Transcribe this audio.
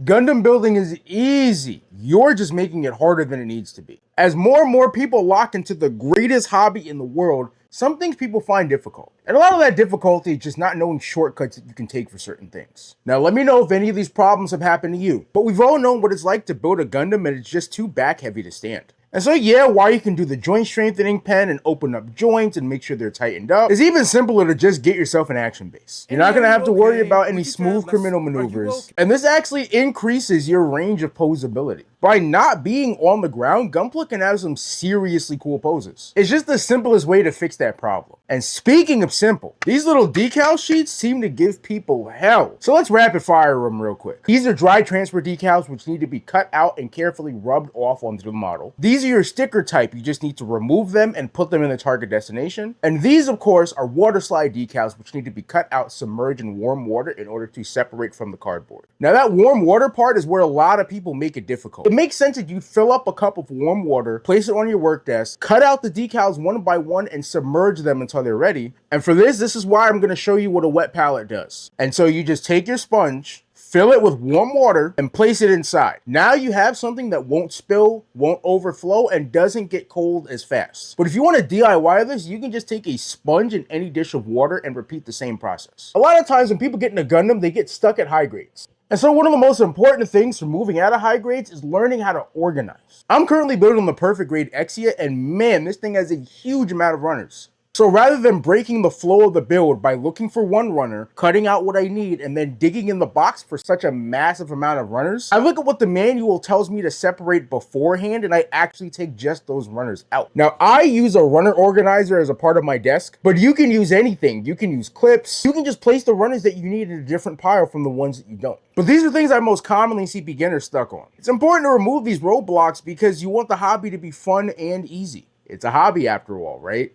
Gundam building is easy. You're just making it harder than it needs to be. As more and more people lock into the greatest hobby in the world, some things people find difficult. And a lot of that difficulty is just not knowing shortcuts that you can take for certain things. Now, let me know if any of these problems have happened to you. But we've all known what it's like to build a Gundam and it's just too back heavy to stand. And so yeah, while you can do the joint strengthening pen and open up joints and make sure they're tightened up, it's even simpler to just get yourself an action base. You're not gonna have to worry about any smooth criminal maneuvers. And this actually increases your range of posability. By not being on the ground, Gunpla can have some seriously cool poses. It's just the simplest way to fix that problem. And speaking of simple, these little decal sheets seem to give people hell. So let's rapid fire them real quick. These are dry transfer decals which need to be cut out and carefully rubbed off onto the model. These are your sticker type, you just need to remove them and put them in the target destination. And these of course are water slide decals which need to be cut out, submerged in warm water in order to separate from the cardboard. Now that warm water part is where a lot of people make it difficult. It makes sense that you fill up a cup of warm water, place it on your work desk, cut out the decals one by one and submerge them until they're ready. And for this is why I'm going to show you what a wet palette does. And so you just take your sponge, fill it with warm water, and place it inside. Now you have something that won't spill, won't overflow, and doesn't get cold as fast. But if you want to DIY this, you can just take a sponge in any dish of water and repeat the same process. A lot of times when people get in a Gundam, they get stuck at high grades. And so one of the most important things for moving out of high grades is learning how to organize. I'm currently building the perfect grade Exia, and man, this thing has a huge amount of runners. So rather than breaking the flow of the build by looking for one runner, cutting out what I need, and then digging in the box for such a massive amount of runners, I look at what the manual tells me to separate beforehand, and I actually take just those runners out. Now, I use a runner organizer as a part of my desk, but you can use anything. You can use clips. You can just place the runners that you need in a different pile from the ones that you don't. But these are things I most commonly see beginners stuck on. It's important to remove these roadblocks because you want the hobby to be fun and easy. It's a hobby after all, right?